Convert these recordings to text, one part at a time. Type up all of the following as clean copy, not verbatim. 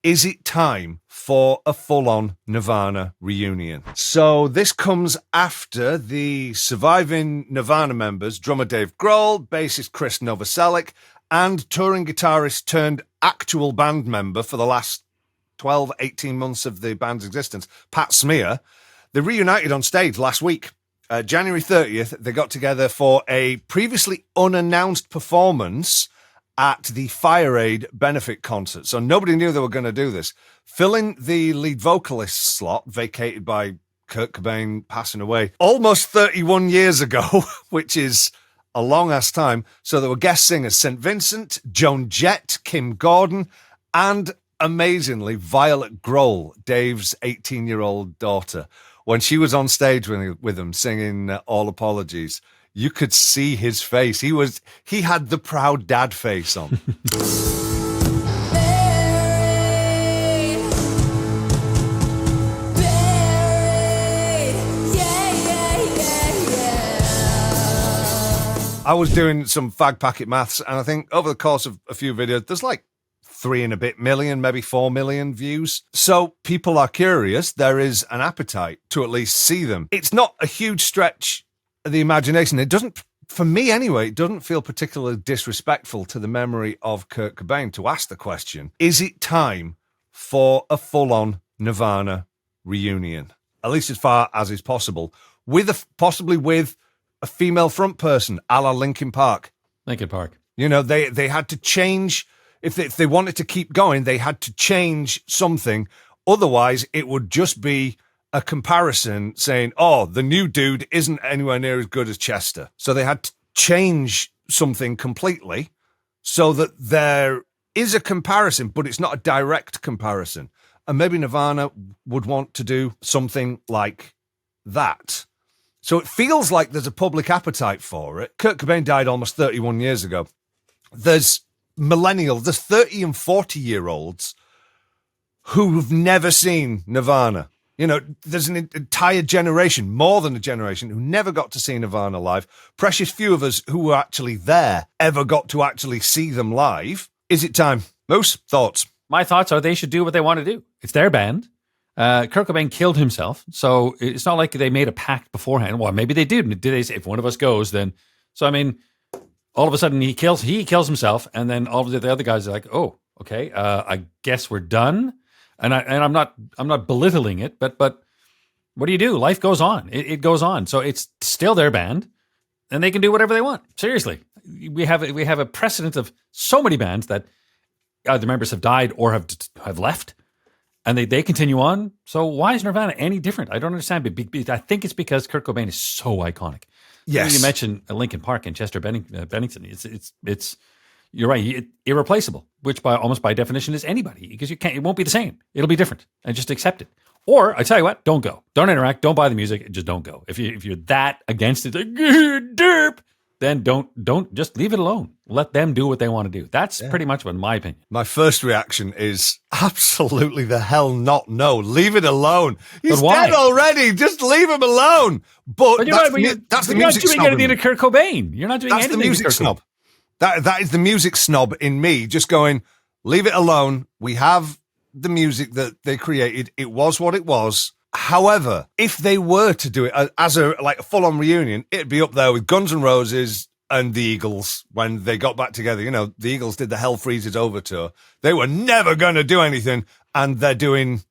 Is it time for a full-on Nirvana reunion? So this comes after the surviving Nirvana members, drummer Dave Grohl, bassist Krist Novoselic, and touring guitarist turned actual band member for the last 12, 18 months of the band's existence, Pat Smear. They reunited on stage last week. January 30th, they got together for a previously unannounced performance at the FireAid benefit concert. So nobody knew they were going to do this. Filling the lead vocalist slot, vacated by Kurt Cobain passing away almost 31 years ago, which is a long-ass time. So there were guest singers St. Vincent, Joan Jett, Kim Gordon, and amazingly, Violet Grohl, Dave's 18-year-old daughter. When she was on stage with him singing All Apologies, you could see his face. He had the proud dad face on. I was doing some fag packet maths, and I think over the course of a few videos, there's like 3 and a bit million, maybe 4 million views. So people are curious. There is an appetite to at least see them. It's not a huge stretch of the imagination. It doesn't, for me anyway, it doesn't feel particularly disrespectful to the memory of Kurt Cobain to ask the question, is it time for a full-on Nirvana reunion? At least as far as is possible, possibly with a female front person, a la Linkin Park. Linkin Park. You know, they had to change. If they wanted to keep going, they had to change something. Otherwise, it would just be a comparison saying, oh, the new dude isn't anywhere near as good as Chester. So they had to change something completely so that there is a comparison, but it's not a direct comparison. And maybe Nirvana would want to do something like that. So it feels like there's a public appetite for it. Kurt Cobain died almost 31 years ago. There's millennials, there's 30 and 40-year-olds who've never seen Nirvana. You know, there's an entire generation, more than a generation, who never got to see Nirvana live. Precious few of us who were actually there ever got to actually see them live. Is it time? Moose, thoughts? My thoughts are they should do what they want to do. It's their band. Kurt Cobain killed himself, so it's not like they made a pact beforehand. Well, maybe they did. Did they say, if one of us goes, then... So, I mean, all of a sudden he kills himself, and then all of the other guys are like, oh, okay, I guess we're done. And I'm not belittling it, but what do you do? Life goes on. It goes on. So it's still their band, and they can do whatever they want. Seriously, we have a precedent of so many bands that either members have died or have left, and they continue on. So why is Nirvana any different? I don't understand. But I think it's because Kurt Cobain is so iconic. Yes, you mentioned Linkin Park and Chester Bennington. It's you're right, irreplaceable, which almost by definition is anybody, because it won't be the same. It'll be different, and just accept it. Or I tell you what, don't go, don't interact, don't buy the music, just don't go. If you're that against it, like derp, then don't just leave it alone. Let them do what they want to do. That's pretty much what my opinion. My first reaction is absolutely the hell not. No, leave it alone. He's dead already. Just leave him alone. But that's the music snob. You're not doing anything to Kurt Cobain. You're not doing anything to Kurt Cobain. That's the music snob. That is the music snob in me, just going, leave it alone. We have the music that they created. It was what it was. However, if they were to do it as a full-on reunion, it'd be up there with Guns N' Roses and the Eagles when they got back together. You know, the Eagles did the Hell Freezes Over tour. They were never going to do anything, and they're doing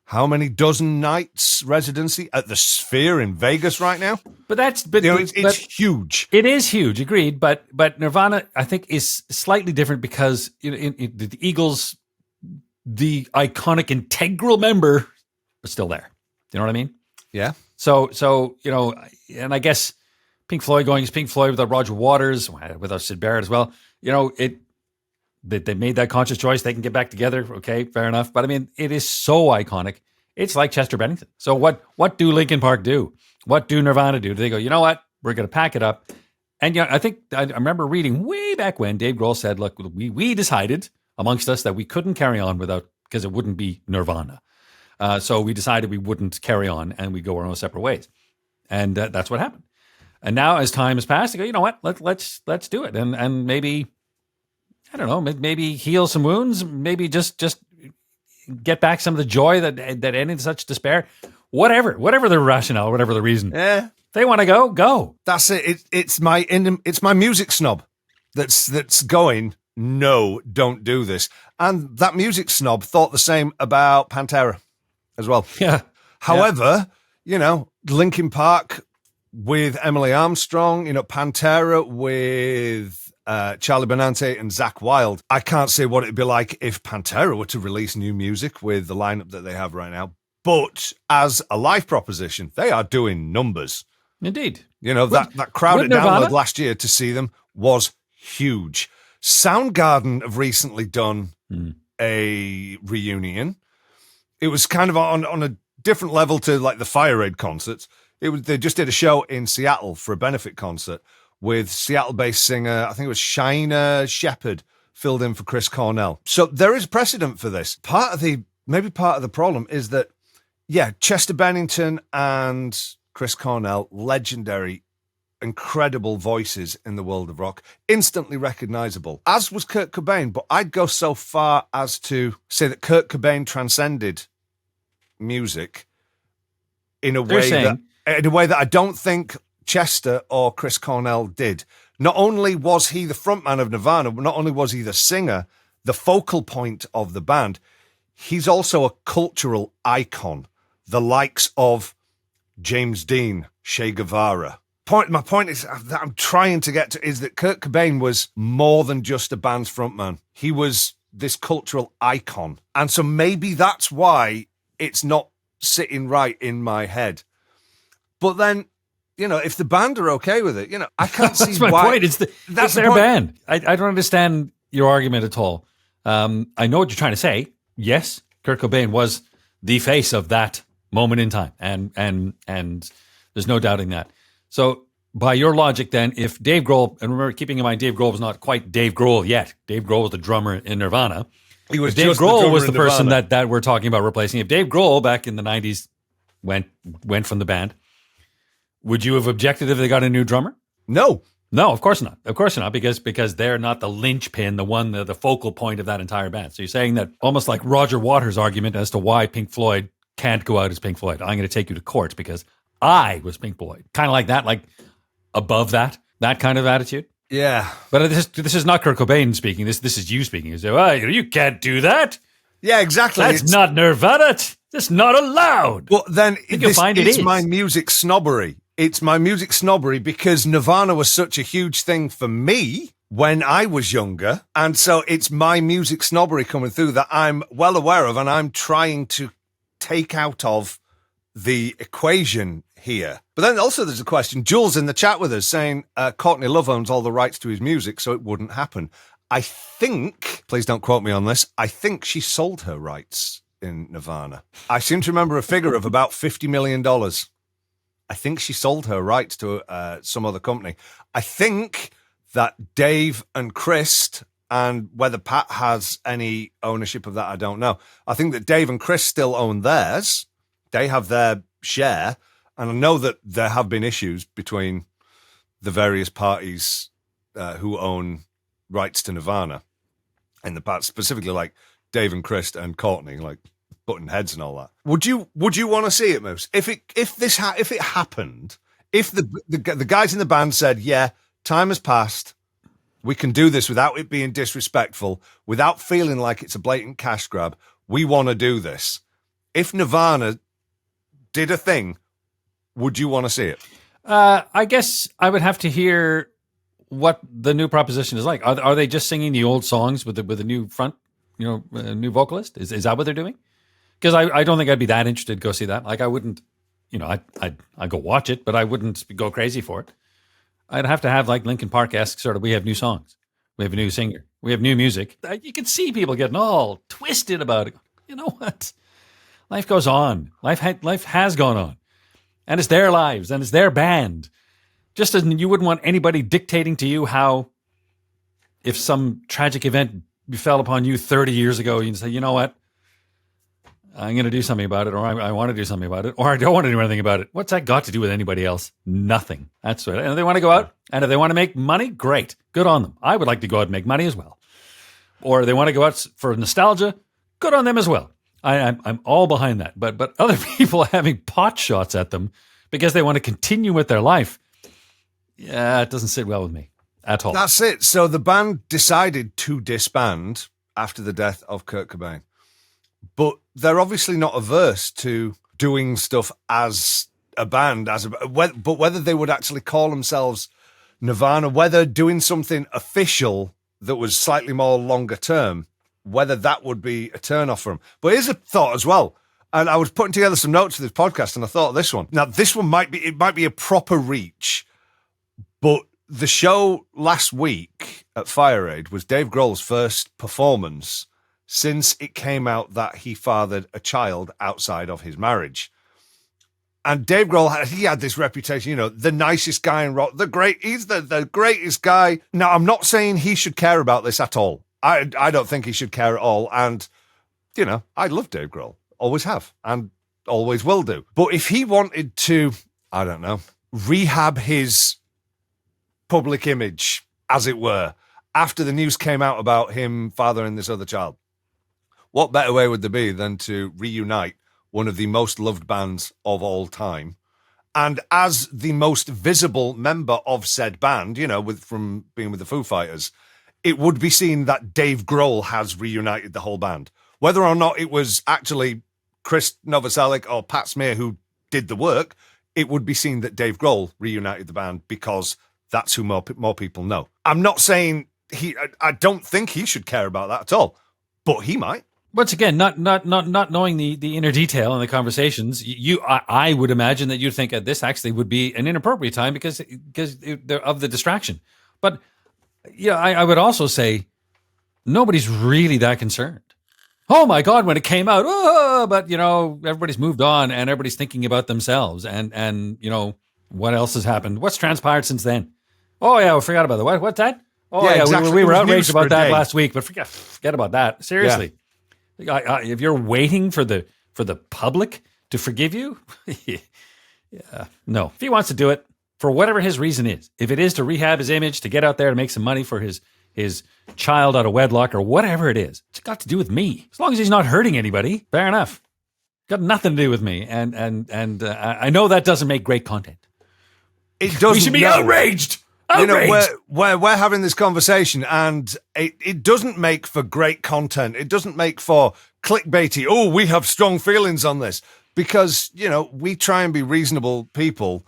how many dozen nights residency at the Sphere in Vegas right now? It's huge. It is huge, agreed. But Nirvana, I think, is slightly different because in the Eagles, the iconic integral member, is still there. You know what I mean? Yeah. So and I guess Pink Floyd going is Pink Floyd without Roger Waters, without Syd Barrett as well. They made that conscious choice. They can get back together. Okay, fair enough. But I mean, it is so iconic. It's like Chester Bennington. So what do Linkin Park do? What do Nirvana do? Do they go, you know what? We're going to pack it up. And I think I remember reading way back when Dave Grohl said, look, we decided amongst us that we couldn't carry on because it wouldn't be Nirvana. So we decided we wouldn't carry on and we go our own separate ways. And that's what happened. And now as time has passed, they go, you know what? Let's do it. And maybe, I don't know, maybe heal some wounds. Maybe just get back some of the joy that ended such despair. Whatever the rationale, whatever the reason. Yeah. They want to go. That's it. It's my music snob that's going, no, don't do this. And that music snob thought the same about Pantera as well. Yeah. However, Linkin Park with Emily Armstrong, Pantera with Charlie Benante and Zakk Wylde. I can't say what it'd be like if Pantera were to release new music with the lineup that they have right now. But as a live proposition, they are doing numbers. Indeed. That crowd at Nirvana? Download last year to see them was huge. Soundgarden have recently done a reunion. It was kind of on a different level to like the FireAid concerts. They just did a show in Seattle for a benefit concert with Seattle-based singer, I think it was Shiner Shepherd, filled in for Chris Cornell. So there is precedent for this. Part of the problem is that, Chester Bennington and Chris Cornell, legendary, incredible voices in the world of rock, instantly recognizable, as was Kurt Cobain. But I'd go so far as to say that Kurt Cobain transcended music in a way that I don't think Chester or Chris Cornell did. Not only was he the frontman of Nirvana, not only was he the singer, the focal point of the band, he's also a cultural icon, the likes of James Dean, Che Guevara. My point is that I'm trying to get to is that Kurt Cobain was more than just a band's frontman. He was this cultural icon. And so maybe that's why it's not sitting right in my head. But then, if the band are okay with it, I can't see that's my why. point. It's their band. I don't understand your argument at all. I know what you're trying to say. Yes, Kurt Cobain was the face of that moment in time, and there's no doubting that. So by your logic, then, if Dave Grohl, and remember, keeping in mind, Dave Grohl was not quite Dave Grohl yet. Dave Grohl was the drummer in Nirvana. He was Dave just Grohl was the drummer in person Nirvana. that we're talking about replacing. If Dave Grohl back in the 90s went from the band, would you have objected if they got a new drummer? No. No, of course not. Of course not, because they're not the linchpin, the focal point of that entire band. So you're saying that almost like Roger Waters' argument as to why Pink Floyd can't go out as Pink Floyd. I'm going to take you to court because I was Pink Floyd. Kind of like that, like above that kind of attitude. Yeah. But this is not Kurt Cobain speaking. This is you speaking. You say, well, you can't do that. Yeah, exactly. That's not Nirvana. That's not allowed. Well, then it's my music snobbery. It's my music snobbery because Nirvana was such a huge thing for me when I was younger. And so it's my music snobbery coming through that I'm well aware of and I'm trying to take out of the equation here. But then also there's a question. Jules in the chat with us saying Courtney Love owns all the rights to his music, so it wouldn't happen. I think, please don't quote me on this, I think she sold her rights in Nirvana. I seem to remember a figure of about $50 million. I think she sold her rights to some other company. I think that Dave and Krist, and whether Pat has any ownership of that, I don't know. I think that Dave and Krist still own theirs. They have their share. And I know that there have been issues between the various parties who own rights to Nirvana in the past, specifically like Dave and Krist and Courtney, like button heads and all that. Would you want to see it, Moose? If it happened, if the guys in the band said, yeah, time has passed, we can do this without it being disrespectful, without feeling like it's a blatant cash grab, we want to do this. If Nirvana did a thing, would you want to see it? I guess I would have to hear what the new proposition is like. Are they just singing the old songs with the new front, new vocalist? Is that what they're doing? Because I don't think I'd be that interested to go see that. Like I wouldn't, I'd go watch it, but I wouldn't go crazy for it. I'd have to have like Linkin Park-esque sort of, we have new songs, we have a new singer, we have new music. You can see people getting all twisted about it. You know what? Life goes on. Life has gone on. And it's their lives, and it's their band. Just as you wouldn't want anybody dictating to you how, if some tragic event befell upon you 30 years ago, you'd say, you know what? I'm going to do something about it, or I want to do something about it, or I don't want to do anything about it. What's that got to do with anybody else? Nothing. That's right. And if they want to go out, and if they want to make money, great. Good on them. I would like to go out and make money as well. Or they want to go out for nostalgia, good on them as well. I'm all behind that. But other people having pot shots at them because they want to continue with their life, yeah, it doesn't sit well with me at all. That's it. So the band decided to disband after the death of Kurt Cobain. But they're obviously not averse to doing stuff as a band, but whether they would actually call themselves Nirvana, whether doing something official that was slightly more longer term, whether that would be a turn off for them. But here's a thought as well. And I was putting together some notes for this podcast, and I thought of this one. Now, this one might be a proper reach, but the show last week at FireAid was Dave Grohl's first performance since it came out that he fathered a child outside of his marriage. And Dave Grohl, he had this reputation, the nicest guy in rock, he's the greatest guy. Now, I'm not saying he should care about this at all. I don't think he should care at all. And, I love Dave Grohl. Always have. And always will do. But if he wanted to, I don't know, rehab his public image, as it were, after the news came out about him fathering this other child, what better way would there be than to reunite one of the most loved bands of all time? And as the most visible member of said band, from being with the Foo Fighters, it would be seen that Dave Grohl has reunited the whole band. Whether or not it was actually Krist Novoselic or Pat Smear who did the work, it would be seen that Dave Grohl reunited the band because that's who more people know. I'm not saying I don't think he should care about that at all, but he might. Once again, not knowing the inner detail in the conversations, I would imagine that you'd think that this actually would be an inappropriate time because of the distraction. But I would also say nobody's really that concerned. Oh my God, when it came out, but everybody's moved on and everybody's thinking about themselves and what else has happened? What's transpired since then? Oh yeah, we forgot about that. What's that? Oh yeah, exactly. we were outraged about that last week, but forget about that. Seriously. Yeah. If you're waiting for the public to forgive you, no. If he wants to do it for whatever his reason is, if it is to rehab his image, to get out there and make some money for his child out of wedlock or whatever it is, it's got to do with me. As long as he's not hurting anybody, fair enough. Got nothing to do with me, and I know that doesn't make great content. It doesn't. We should be outraged. We're having this conversation and it doesn't make for great content. It doesn't make for clickbaity. Oh, we have strong feelings on this because, we try and be reasonable people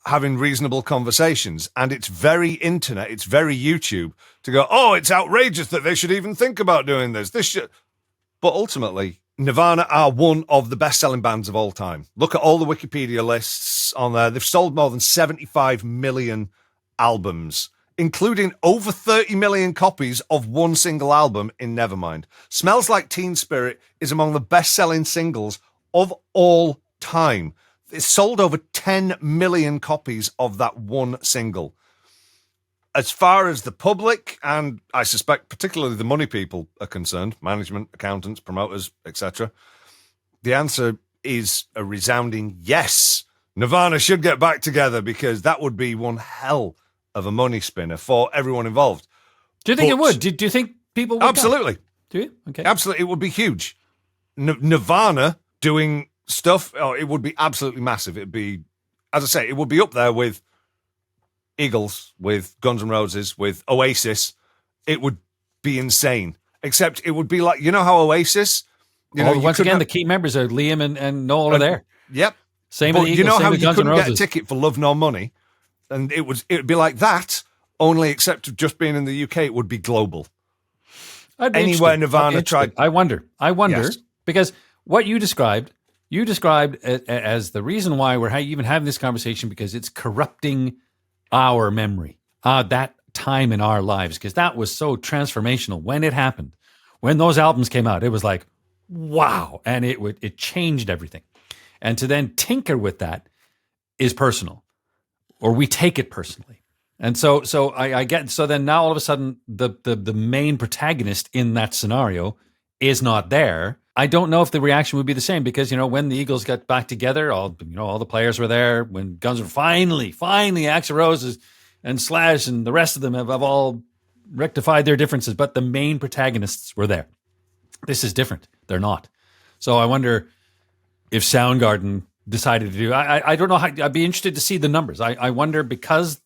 having reasonable conversations, and it's very internet. It's very YouTube to go, oh, it's outrageous that they should even think about doing this. But ultimately, Nirvana are one of the best-selling bands of all time. Look at all the Wikipedia lists on there. They've sold more than 75 million albums, including over 30 million copies of one single album in Nevermind. Smells Like Teen Spirit is among the best-selling singles of all time. It's sold over 10 million copies of that one single. As far as the public, and I suspect particularly the money people are concerned, management, accountants, promoters, etc., the answer is a resounding yes. Nirvana should get back together because that would be one hell of a money spinner for everyone involved. Do you think it would? Do you think people would? Absolutely. Do you? Okay. Absolutely. It would be huge. Nirvana doing stuff, it would be absolutely massive. It'd be, as I say, it would be up there with Eagles, with Guns N' Roses, with Oasis. It would be insane. Except it would be like, how Oasis... once again, the key members are Liam and Noel are there. Yep. Same with the Eagles, how with you Guns couldn't N' get a Roses. ticket for Love Nor Money? And it would be like that, only except of just being in the UK, it would be glable. Anywhere Nirvana tried... I wonder, Yes. because what you described as the reason why we're even having this conversation, because it's corrupting our memory, that time in our lives, because that was so transformational when it happened. When those albums came out, it was like, wow, and it changed everything. And to then tinker with that is personal, or we take it personally. And so I get, so then now all of a sudden the main protagonist in that scenario is not there. I don't know if the reaction would be the same because, when the Eagles got back together, all the players were there. When Guns were finally Axl Rose and Slash and the rest of them have all rectified their differences, but the main protagonists were there. This is different. They're not. So I wonder if Soundgarden decided to do. I don't know how. I'd be interested to see the numbers. I wonder because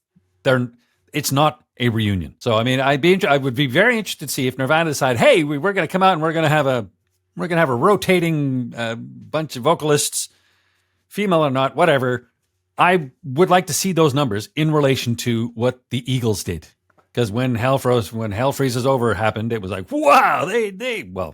it's not a reunion. So I mean, I would be very interested to see if Nirvana decide, hey, we're going to come out and we're going to have a rotating bunch of vocalists, female or not, whatever. I would like to see those numbers in relation to what the Eagles did. Because when Hell Freezes Over happened, it was like, wow,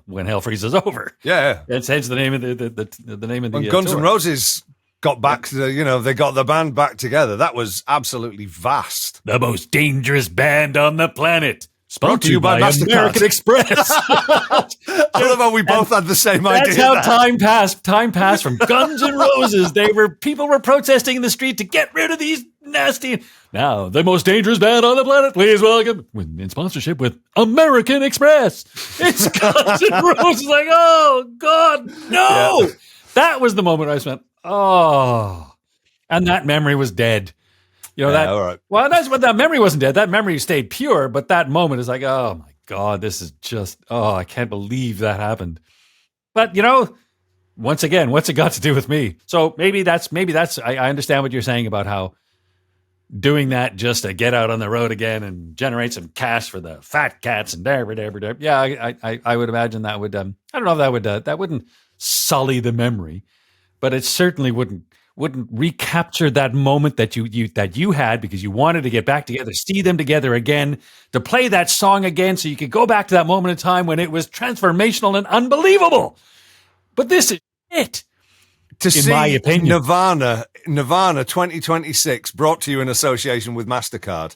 when Hell Freezes Over. Yeah. That's hence the name of the name of the When Guns tour. N' Roses got back to they got the band back together. That was absolutely vast. The most dangerous band on the planet. Brought to you by MasterCard. American Express. I love how we both had the same idea. That's how time passed. Time passed from Guns N' Roses. People were protesting in the street to get rid of these nasty. Now, the most dangerous band on the planet. Please welcome, in sponsorship with American Express. It's Guns N' Roses. Like, oh God, no! Yeah. That was the moment I just went, oh, and that memory was dead. You know all right. Well, that memory wasn't dead. That memory stayed pure. But that moment is like, oh my God, this is just. Oh, I can't believe that happened. But once again, what's it got to do with me? So maybe that's. I understand what you're saying about how doing that just to get out on the road again and generate some cash for the fat cats and there. Yeah, I would imagine that would. I don't know if that wouldn't sully the memory, but it certainly wouldn't recapture that moment that you had because you wanted to get back together, see them together again, to play that song again so you could go back to that moment in time when it was transformational and unbelievable. But this is it. To in my opinion. Nirvana 2026 brought to you in association with MasterCard,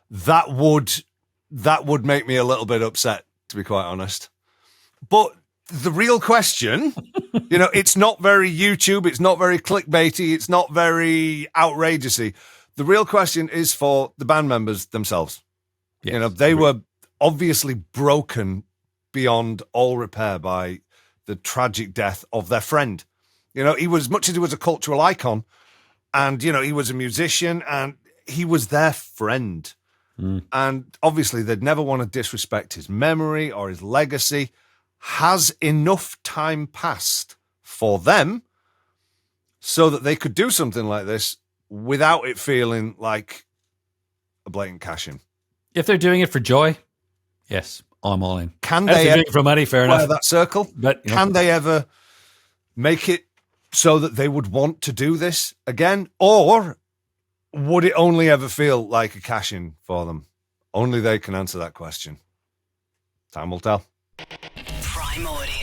that would make me a little bit upset, to be quite honest. But the real question, it's not very YouTube, it's not very clickbaity, it's not very outrageousy. The real question is for the band members themselves. Yes, they were obviously broken beyond all repair by the tragic death of their friend. He was, much as he was a cultural icon, and, he was a musician, and he was their friend. Mm. And obviously they'd never want to disrespect his memory or his legacy. Has enough time passed for them so that they could do something like this without it feeling like a blatant cash-in? If they're doing it for joy, yes, I'm all in. Can they doing it for money? Fair enough. That circle, but can they ever make it so that they would want to do this again, or would it only ever feel like a cash-in for them? Only they can answer that question. Time will tell. Primordial.